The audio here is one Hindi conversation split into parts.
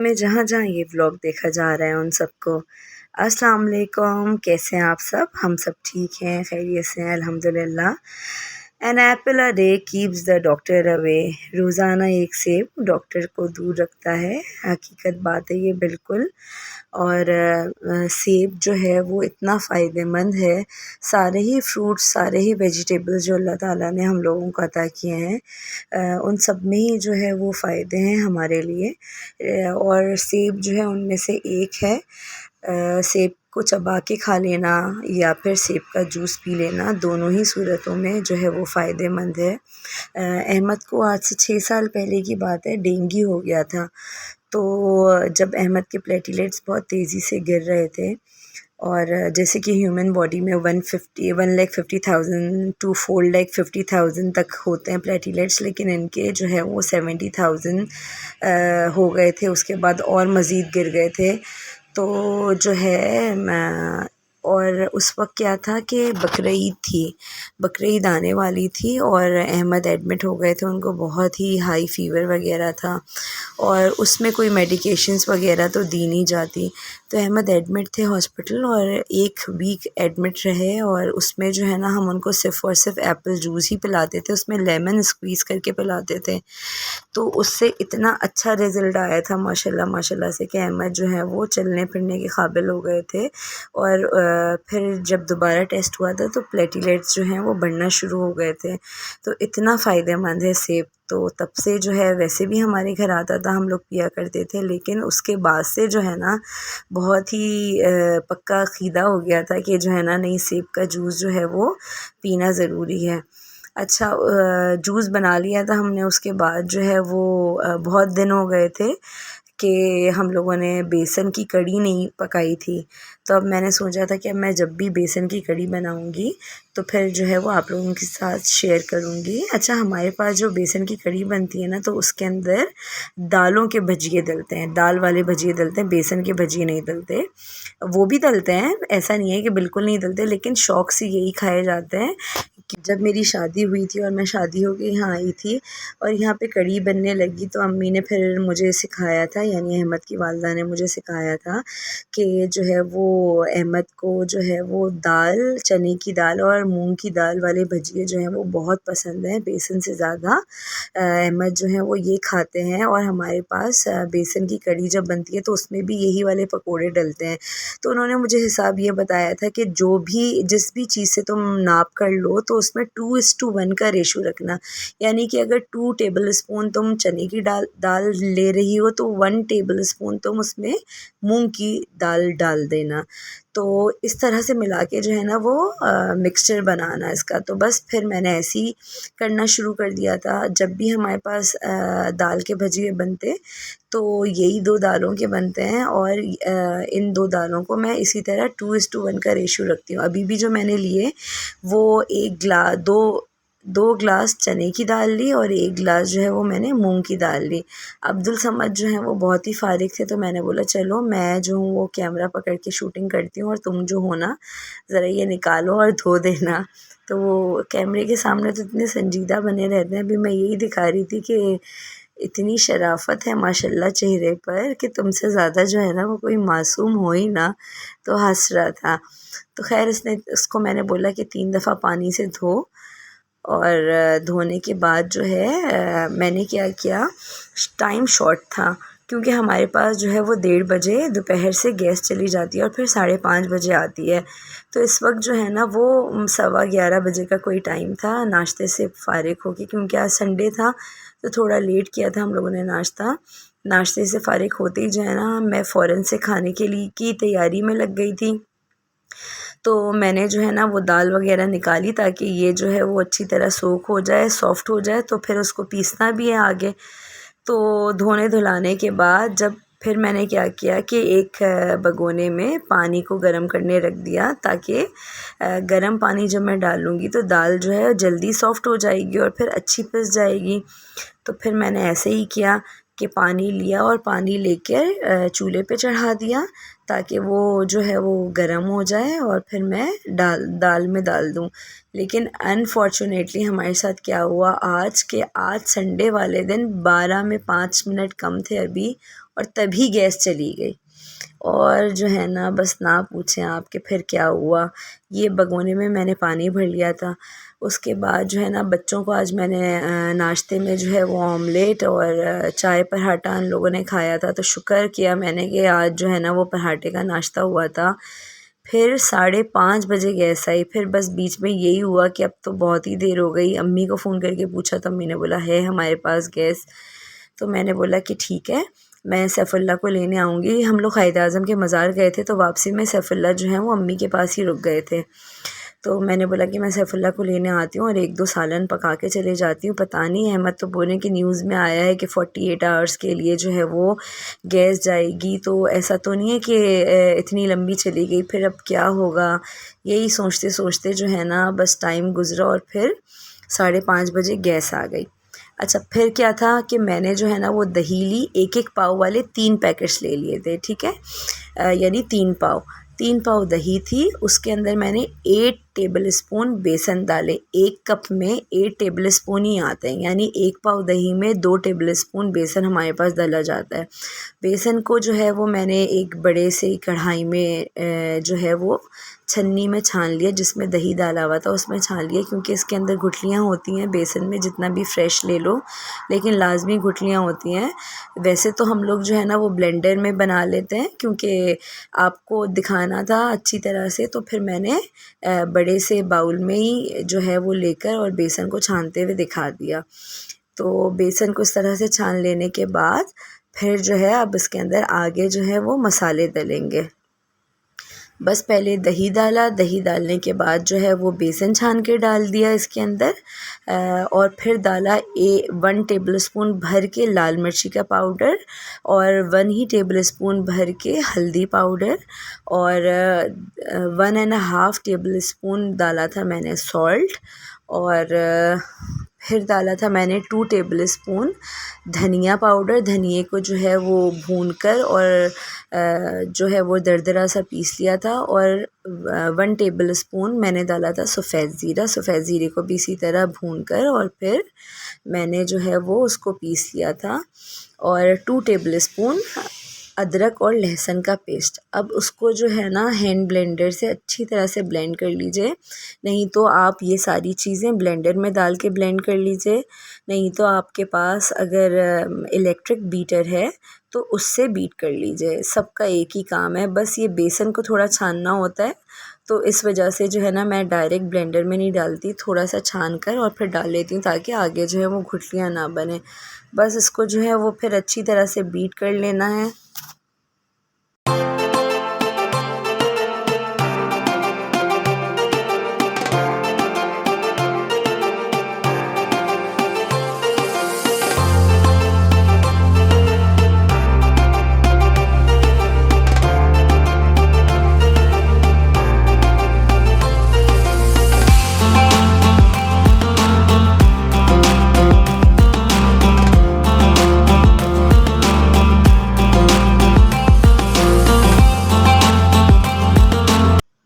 में जहाँ-जहाँ ये व्लॉग देखा जा रहा है उन सबको अस्सलाम वालेकुम। कैसे हैं आप सब? हम सब ठीक हैं, खैरियत से हैं अल्हम्दुलिल्लाह। An apple a day keeps the doctor away. रोज़ाना एक सेब डॉक्टर को दूर रखता है। हकीकत बात है ये बिल्कुल। और सेब जो है वो इतना फ़ायदेमंद है। सारे ही फ्रूट्स, सारे ही वेजिटेबल्स जो अल्लाह ताला ने हम लोगों को अता किए हैं, उन सब में ही जो है वो फ़ायदे हैं हमारे लिए। और सेब जो है उनमें से एक है। सेब को चबा के खा लेना या फिर सेब का जूस पी लेना, दोनों ही सूरतों में जो है वो फ़ायदेमंद है। अहमद को आज से 6 साल पहले की बात है, डेंगू हो गया था। तो जब अहमद के प्लेटलेट्स बहुत तेज़ी से गिर रहे थे और जैसे कि ह्यूमन बॉडी में 1,50,000 टू 4,50,000 तक होते हैं प्लेटलेट्स, लेकिन इनके जो है वो 70,000 हो गए थे। उसके बाद और मज़ीद गिर गए थे। तो जो है और उस वक्त क्या था कि बकरीद थी, बकरीद आने वाली थी और अहमद एडमिट हो गए थे। उनको बहुत ही हाई फ़ीवर वगैरह था और उसमें कोई मेडिकेशंस वगैरह तो दी नहीं जाती। तो अहमद एडमिट थे हॉस्पिटल और 1 वीक एडमिट रहे और उसमें जो है ना हम उनको सिर्फ़ और सिर्फ एप्पल जूस ही पिलाते थे, उसमें लेमन स्क्वीज़ करके पिलाते थे। तो उससे इतना अच्छा रिज़ल्ट आया था माशाल्लाह माशाल्लाह से कि अहमद जो है वो चलने फिरने के काबिल हो गए थे। और फिर जब दोबारा टेस्ट हुआ था तो प्लेटलेट्स जो हैं वो बढ़ना शुरू हो गए थे। तो इतना फ़ायदेमंद है सेब। तो तब से जो है वैसे भी हमारे घर आता था, हम लोग पिया करते थे, लेकिन उसके बाद से जो है ना बहुत ही पक्का अक़ीदा हो गया था कि जो है ना नहीं, सेब का जूस जो है वो पीना ज़रूरी है। अच्छा, जूस बना लिया था हमने। उसके बाद जो है वो बहुत दिन हो गए थे कि हम लोगों ने बेसन की कढ़ी नहीं पकाई थी। तो अब मैंने सोचा था कि अब मैं जब भी बेसन की कढ़ी बनाऊंगी तो फिर जो है वो आप लोगों के साथ शेयर करूंगी। अच्छा, हमारे पास जो बेसन की कढ़ी बनती है ना, तो उसके अंदर दालों के भजिए डलते हैं, दाल वाले भजिए डलते हैं, बेसन के भजिए नहीं डलते। वो भी डलते हैं, ऐसा नहीं है कि बिल्कुल नहीं डलते, लेकिन शौक़ से यही खाए जाते हैं। कि जब मेरी शादी हुई थी और मैं शादी हो के यहाँ आई थी और यहाँ पे कढ़ी बनने लगी तो अम्मी ने फिर मुझे सिखाया था, यानी अहमद की वालदा ने मुझे सिखाया था कि जो है वो अहमद को जो है वो दाल, चने की दाल और मूंग की दाल वाले भजिए जो हैं वो बहुत पसंद हैं, बेसन से ज़्यादा। अहमद जो है वो ये खाते हैं। और हमारे पास बेसन की कढ़ी जब बनती है तो उसमें भी यही वाले पकोड़े डलते हैं। तो उन्होंने मुझे हिसाब ये बताया था कि जो भी जिस भी चीज़ से तुम नाप कर लो तो उसमें 2:1 का रेशो रखना। यानी कि अगर 2 टेबल स्पून तुम चने की दाल ले रही हो तो 1 टेबल स्पून तुम उसमें मूंग की दाल डाल देना। तो इस तरह से मिला के जो है ना वो मिक्सचर बनाना इसका। तो बस फिर मैंने ऐसे ही करना शुरू कर दिया था। जब भी हमारे पास दाल के भजिए बनते तो यही 2 दालों के बनते हैं और इन 2 दालों को मैं इसी तरह 2:1 का रेशो रखती हूँ। अभी भी जो मैंने लिए वो 2 ग्लास चने की दाल ली और 1 ग्लास जो है वो मैंने मूंग की दाल ली। अब्दुल समद जो है वो बहुत ही फारिग थे, तो मैंने बोला चलो मैं जो हूँ वो कैमरा पकड़ के शूटिंग करती हूँ और तुम जो हो ना ज़रा ये निकालो और धो देना। तो वो कैमरे के सामने तो इतने संजीदा बने रहते हैं। अभी मैं यही दिखा रही थी कि इतनी शराफ़त है माशाल्लाह चेहरे पर कि तुमसे ज़्यादा जो है ना वो कोई मासूम हो ही ना। तो हंस रहा था। तो खैर उसको मैंने बोला कि 3 दफ़ा पानी से धो। और धोने के बाद जो है मैंने क्या किया, टाइम शॉर्ट था क्योंकि हमारे पास जो है वो 1:30 बजे दोपहर से गैस चली जाती है और फिर 5:30 बजे आती है। तो इस वक्त जो है ना वो 11:15 बजे का कोई टाइम था नाश्ते से फ़ारिग होके, क्योंकि आज संडे था तो थोड़ा लेट किया था हम लोगों ने नाश्ता। नाश्ते से फ़ारिग होते ही जो है ना मैं फ़ौरन से खाने के लिए की तैयारी में लग गई थी। तो मैंने जो है ना वो दाल वग़ैरह निकाली ताकि ये जो है वो अच्छी तरह सोख हो जाए, सॉफ़्ट हो जाए, तो फिर उसको पीसना भी है आगे। तो धोने धुलाने के बाद जब फिर मैंने क्या किया कि एक भगोने में पानी को गर्म करने रख दिया ताकि गर्म पानी जब मैं डालूँगी तो दाल जो है जल्दी सॉफ़्ट हो जाएगी और फिर अच्छी पिस जाएगी। तो फिर मैंने ऐसे ही किया कि पानी लिया और पानी लेकर चूल्हे पे चढ़ा दिया ताकि वो जो है वो गर्म हो जाए और फिर मैं दाल में डाल दूँ। लेकिन अनफॉर्चुनेटली हमारे साथ क्या हुआ आज संडे वाले दिन 12 में 5 मिनट कम थे अभी और तभी गैस चली गई। और जो है ना बस ना पूछें आप कि फिर क्या हुआ। ये भगोने में मैंने पानी भर लिया था। उसके बाद जो है ना बच्चों को आज मैंने नाश्ते में जो है वो ऑमलेट और चाय पराठा उन लोगों ने खाया था, तो शुक्र किया मैंने कि आज जो है ना वो पराठे का नाश्ता हुआ था। फिर 5:30 बजे गैस आई। फिर बस बीच में यही हुआ कि अब तो बहुत ही देर हो गई। अम्मी को फ़ोन करके पूछा तो अम्मी ने बोला है हमारे पास गैस। तो मैंने बोला कि ठीक है, मैं सैफुल्लाह को लेने आऊँगी। हम लोग कायद आज़म के मज़ार गए थे, तो वापसी में सैफुल्लाह जो है वो अम्मी के पास ही रुक गए थे। तो मैंने बोला कि मैं सैफुल्लाह को लेने आती हूँ और 1-2 सालन पका के चले जाती हूँ। पता नहीं अहमद तो बोले कि न्यूज़ में आया है कि 48 आवर्स के लिए जो है वो गैस जाएगी, तो ऐसा तो नहीं है कि इतनी लंबी चली गई, फिर अब क्या होगा। यही सोचते सोचते जो है ना बस टाइम गुज़रा और फिर 5:30 बजे गैस आ गई। अच्छा, फिर क्या था कि मैंने जो है ना वो दही ली, 1-1 पाव वाले 3 पैकेट्स ले लिए थे, ठीक है। यानी 3 पाव दही थी, उसके अंदर मैंने 8 टेबल स्पून बेसन डाले। 1 कप में 8 टेबल स्पून ही आते हैं, यानी 1 पाव दही में 2 टेबल स्पून बेसन हमारे पास डाला जाता है। बेसन को जो है वो मैंने एक बड़े से कढ़ाई में जो है वो छन्नी में छान लिया, जिसमें दही डाला हुआ था उसमें छान लिया, क्योंकि इसके अंदर गुठलियाँ होती हैं बेसन में, जितना भी फ्रेश ले लो लेकिन लाजमी गुठलियाँ होती हैं। वैसे तो हम लोग जो है ना वो ब्लेंडर में बना लेते हैं, क्योंकि आपको दिखाना था अच्छी तरह से, तो फिर मैंने बड़े से बाउल में ही जो है वो लेकर और बेसन को छानते हुए दिखा दिया। तो बेसन को इस तरह से छान लेने के बाद फिर जो है अब इसके अंदर आगे जो है वो मसाले डलेंगे। बस पहले दही डाला, दही डालने के बाद जो है वो बेसन छान के डाल दिया इसके अंदर, और फिर डाला 1 टेबलस्पून भर के लाल मिर्ची का पाउडर और 1 ही टेबलस्पून भर के हल्दी पाउडर और 1.5 टेबलस्पून डाला था मैंने सॉल्ट, और फिर डाला था मैंने 2 टेबलस्पून धनिया पाउडर। धनिए को जो है वो भूनकर और जो है वो दरदरा सा पीस लिया था, और 1 टेबलस्पून मैंने डाला था सफ़ेद ज़ीरा। सफ़ेद ज़ीरे को भी इसी तरह भूनकर और फिर मैंने जो है वो उसको पीस लिया था, और 2 टेबलस्पून अदरक और लहसुन का पेस्ट। अब उसको जो है ना हैंड ब्लेंडर से अच्छी तरह से ब्लेंड कर लीजिए, नहीं तो आप ये सारी चीज़ें ब्लेंडर में डाल के ब्लेंड कर लीजिए, नहीं तो आपके पास अगर इलेक्ट्रिक बीटर है तो उससे बीट कर लीजिए। सबका एक ही काम है, बस ये बेसन को थोड़ा छानना होता है, तो इस वजह से जो है ना मैं डायरेक्ट ब्लेंडर में नहीं डालती, थोड़ा सा छान कर और फिर डाल लेती हूँ, ताकि आगे जो है वो गुठलियाँ ना बने। बस इसको जो है वो फिर अच्छी तरह से बीट कर लेना है।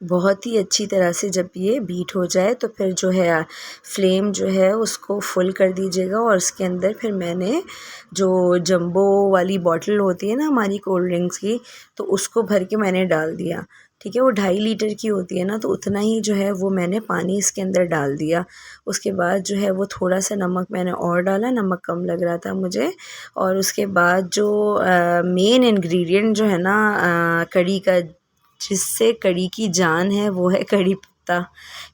बहुत ही अच्छी तरह से जब ये बीट हो जाए तो फिर जो है फ्लेम जो है उसको फुल कर दीजिएगा, और उसके अंदर फिर मैंने जो जंबो वाली बॉटल होती है ना हमारी कोल्ड ड्रिंक्स की, तो उसको भर के मैंने डाल दिया, ठीक है। वो 2.5 लीटर की होती है ना, तो उतना ही जो है वो मैंने पानी इसके अंदर डाल दिया। उसके बाद जो है वो थोड़ा सा नमक मैंने और डाला, नमक कम लग रहा था मुझे। और उसके बाद जो मेन इंग्रेडिएंट जो है ना कढ़ी का, जिससे कढ़ी की जान है, वो है कढ़ी पत्ता।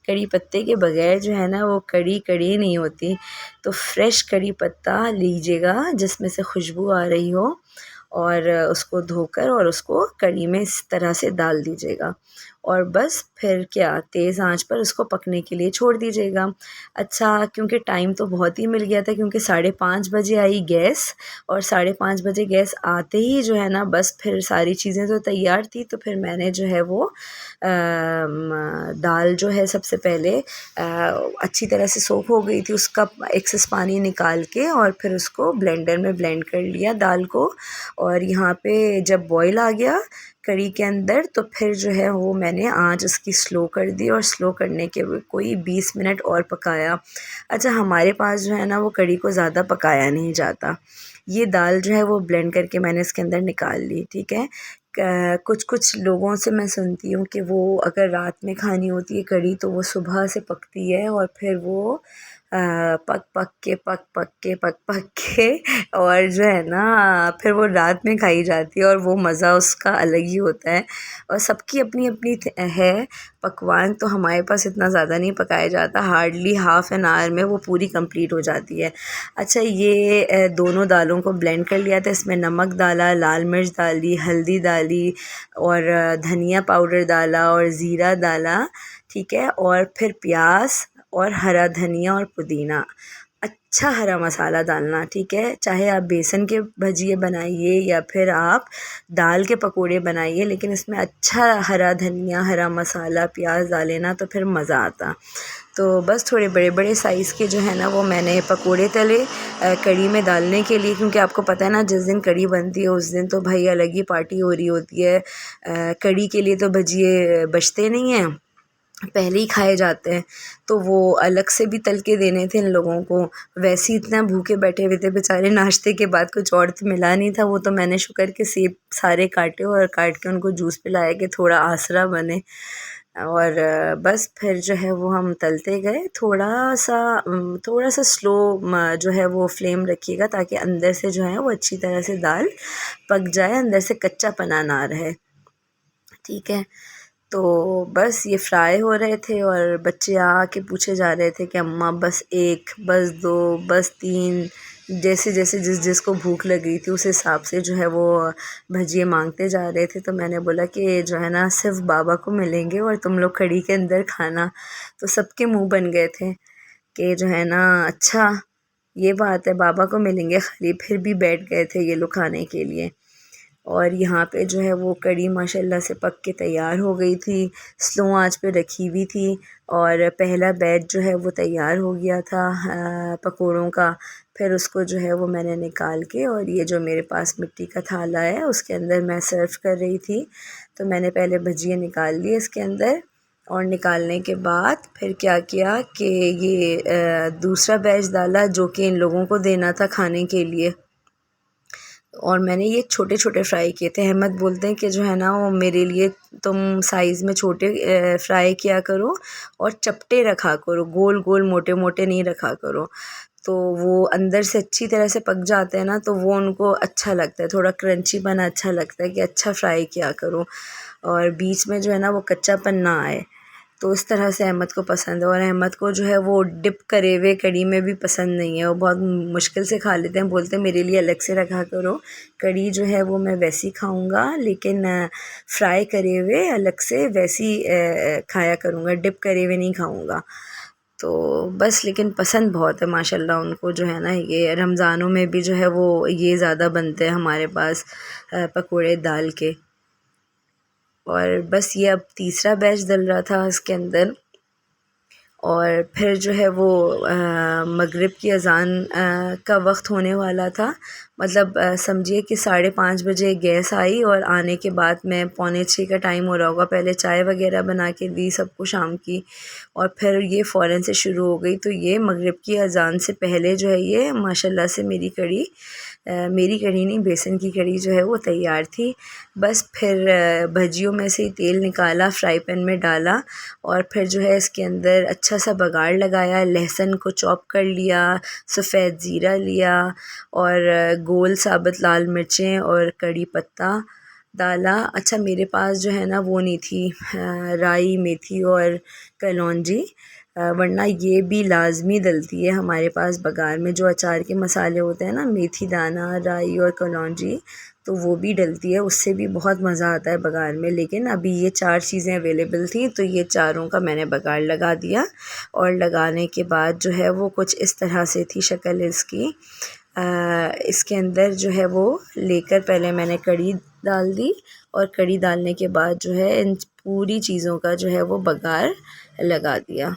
कढ़ी पत्ते के बगैर जो है ना वो कढ़ी कढ़ी नहीं होती। तो फ्रेश कढ़ी पत्ता लीजिएगा जिसमें से खुशबू आ रही हो, और उसको धोकर और उसको कढ़ी में इस तरह से डाल दीजिएगा, और बस फिर क्या तेज़ आंच पर उसको पकने के लिए छोड़ दीजिएगा। अच्छा, क्योंकि टाइम तो बहुत ही मिल गया था, क्योंकि 5:30 बजे आई गैस, और 5:30 बजे गैस आते ही जो है ना बस फिर सारी चीज़ें तो तैयार थी, तो फिर मैंने जो है वो दाल जो है सबसे पहले अच्छी तरह से सोख हो गई थी, उसका एक्सेस पानी निकाल के और फिर उसको ब्लेंडर में ब्लेंड कर लिया दाल को। और यहाँ पे जब बॉईल आ गया कढ़ी के अंदर, तो फिर जो है वो मैंने आँच उसकी स्लो कर दी, और स्लो करने के कोई 20 मिनट और पकाया। अच्छा, हमारे पास जो है ना वो कढ़ी को ज़्यादा पकाया नहीं जाता, ये दाल जो है वो ब्लेंड करके मैंने इसके अंदर निकाल ली। ठीक है, कुछ कुछ लोगों से मैं सुनती हूँ कि वो अगर रात में खानी होती है कढ़ी तो वो सुबह से पकती है और फिर वो पक पक के और जो है ना फिर वो रात में खाई जाती है और वो मज़ा उसका अलग ही होता है। और सबकी अपनी अपनी है पकवान, तो हमारे पास इतना ज़्यादा नहीं पकाया जाता, हार्डली हाफ़ एन आवर में वो पूरी कंप्लीट हो जाती है। अच्छा, ये दोनों दालों को ब्लेंड कर लिया था, इसमें नमक डाला, लाल मिर्च डाली, हल्दी डाली और धनिया पाउडर डाला और ज़ीरा डाला। ठीक है, और फिर प्याज और हरा धनिया और पुदीना, अच्छा हरा मसाला डालना। ठीक है, चाहे आप बेसन के भजिए बनाइए या फिर आप दाल के पकोड़े बनाइए, लेकिन इसमें अच्छा हरा धनिया, हरा मसाला, प्याज डालें ना तो फिर मज़ा आता। तो बस थोड़े बड़े बड़े साइज़ के जो है ना वो मैंने पकोड़े तले कढ़ी में डालने के लिए, क्योंकि आपको पता है ना जिस दिन कढ़ी बनती है उस दिन तो भाई अलग ही पार्टी हो रही होती है। कढ़ी के लिए तो भजिए बचते नहीं हैं, पहले ही खाए जाते हैं, तो वो अलग से भी तल के देने थे इन लोगों को। वैसे ही इतना भूखे बैठे हुए थे बेचारे, नाश्ते के बाद कुछ और तो मिला नहीं था, वो तो मैंने शुक्र के सेब सारे काटे और काट के उनको जूस पिलाया कि थोड़ा आसरा बने। और बस फिर जो है वो हम तलते गए, थोड़ा सा स्लो जो है वो फ्लेम रखिएगा ताकि अंदर से जो है वो अच्छी तरह से दाल पक जाए, अंदर से कच्चा पना ना रहे। ठीक है, तो बस ये फ्राई हो रहे थे और बच्चे आके पूछे जा रहे थे कि अम्मा बस एक, बस दो, बस तीन, जैसे जैसे जिसको भूख लग गई थी उस हिसाब से जो है वो भजिए मांगते जा रहे थे। तो मैंने बोला कि जो है ना सिर्फ बाबा को मिलेंगे और तुम लोग कढ़ी के अंदर खाना। तो सबके मुंह बन गए थे कि जो है ना अच्छा ये बात है, बाबा को मिलेंगे खाली, फिर भी बैठ गए थे ये लोग खाने के लिए। और यहाँ पे जो है वो कढ़ी माशाल्लाह से पक के तैयार हो गई थी, स्लो आंच पे रखी हुई थी और पहला बैच जो है वो तैयार हो गया था पकोड़ों का। फिर उसको जो है वो मैंने निकाल के और ये जो मेरे पास मिट्टी का थाला है उसके अंदर मैं सर्व कर रही थी। तो मैंने पहले भजिए निकाल लिए इसके अंदर और निकालने के बाद फिर क्या किया कि ये दूसरा बैच डाला जो कि इन लोगों को देना था खाने के लिए। और मैंने ये छोटे छोटे फ्राई किए थे। अहमद बोलते हैं कि जो है ना वो मेरे लिए तुम साइज़ में छोटे फ्राई किया करो और चपटे रखा करो, गोल गोल मोटे मोटे नहीं रखा करो, तो वो अंदर से अच्छी तरह से पक जाते हैं ना, तो वो उनको अच्छा लगता है, थोड़ा क्रंची बना अच्छा लगता है कि अच्छा फ्राई किया करो और बीच में जो है ना वो कच्चापन ना आए। तो इस तरह से अहमद को पसंद है। और अहमद को जो है वो डिप करे हुए कढ़ी में भी पसंद नहीं है, वो बहुत मुश्किल से खा लेते हैं, बोलते हैं मेरे लिए अलग से रखा करो, कढ़ी जो है वो मैं वैसी खाऊंगा लेकिन फ्राई करे हुए अलग से वैसी खाया करूँगा, डिप करे हुए नहीं खाऊंगा। तो बस लेकिन पसंद बहुत है माशाल्लाह उनको, जो है ना ये रमज़ानों में भी जो है वो ये ज़्यादा बनते हैं हमारे पास पकोड़े दाल के। और बस ये अब तीसरा बैच डल रहा था इसके अंदर और फिर जो है वो मगरिब की अज़ान का वक्त होने वाला था। मतलब समझिए कि 5:30 बजे गैस आई और आने के बाद मैं 5:45 का टाइम हो रहा होगा, पहले चाय वगैरह बना के दी सबको शाम की और फिर ये फ़ौरन से शुरू हो गई। तो ये मगरिब की अज़ान से पहले जो है ये माशाल्लाह से मेरी कढ़ी नहीं बेसन की कढ़ी जो है वो तैयार थी। बस फिर भजियों में से ही तेल निकाला, फ्राई पैन में डाला और फिर जो है इसके अंदर अच्छा सा बघाड़ लगाया, लहसुन को चॉप कर लिया, सफ़ेद ज़ीरा लिया और गोल साबुत लाल मिर्चें और कड़ी पत्ता डाला। अच्छा, मेरे पास जो है ना वो नहीं थी राई, मेथी और कलौंजी, वरना ये भी लाजमी डलती है हमारे पास बघार में। जो अचार के मसाले होते हैं ना, मेथी दाना, राई और कलौंजी, तो वो भी डलती है, उससे भी बहुत मज़ा आता है बघार में। लेकिन अभी ये 4 चीज़ें अवेलेबल थी तो ये चारों का मैंने बघार लगा दिया और लगाने के बाद जो है वो कुछ इस तरह से थी शक्ल इसकी। इसके अंदर जो है वो लेकर पहले मैंने कढ़ी डाल दी और कढ़ी डालने के बाद जो है इन पूरी चीज़ों का जो है वो बघार लगा दिया।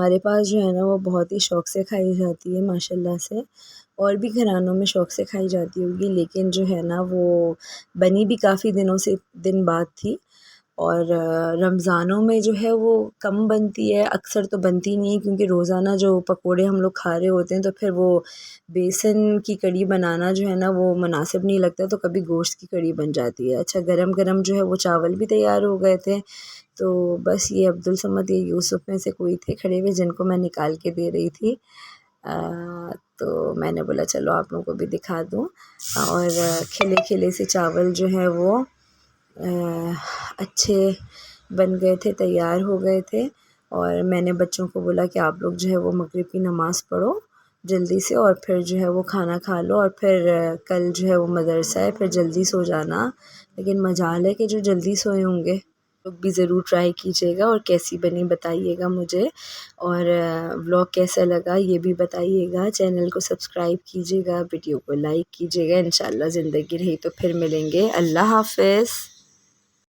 हमारे पास जो है ना वो बहुत ही शौक़ से खाई जाती है माशाल्लाह से, और भी घरानों में शौक़ से खाई जाती होगी, लेकिन जो है ना वो बनी भी काफ़ी दिन बाद थी। और रमज़ानों में जो है वो कम बनती है, अक्सर तो बनती नहीं है, क्योंकि रोज़ाना जो पकोड़े हम लोग खा रहे होते हैं तो फिर वो बेसन की कढ़ी बनाना जो है ना वो मुनासिब नहीं लगता, तो कभी गोश्त की कढ़ी बन जाती है। अच्छा, गरम गरम जो है वो चावल भी तैयार हो गए थे, तो बस ये अब्दुल समद, ये यूसुफ में से कोई थे खड़े हुए जिनको मैं निकाल के दे रही थी। तो मैंने बोला चलो आप लोगों को भी दिखा दूँ। और खिले खिले से चावल जो है वो अच्छे बन गए थे, तैयार हो गए थे। और मैंने बच्चों को बोला कि आप लोग जो है वो मगरिब की नमाज़ पढ़ो जल्दी से, और फिर जो है वो खाना खा लो, और फिर कल जो है वो मदरसा है, फिर जल्दी सो जाना। लेकिन मजाल है कि जो जल्दी सोए होंगे। लोग भी ज़रूर ट्राई कीजिएगा और कैसी बनी बताइएगा मुझे, और व्लॉग कैसा लगा ये भी बताइएगा। चैनल को सब्सक्राइब कीजिएगा, वीडियो को लाइक कीजिएगा। इंशाल्लाह ज़िंदगी रही तो फिर मिलेंगे। अल्लाह हाफ़िज़।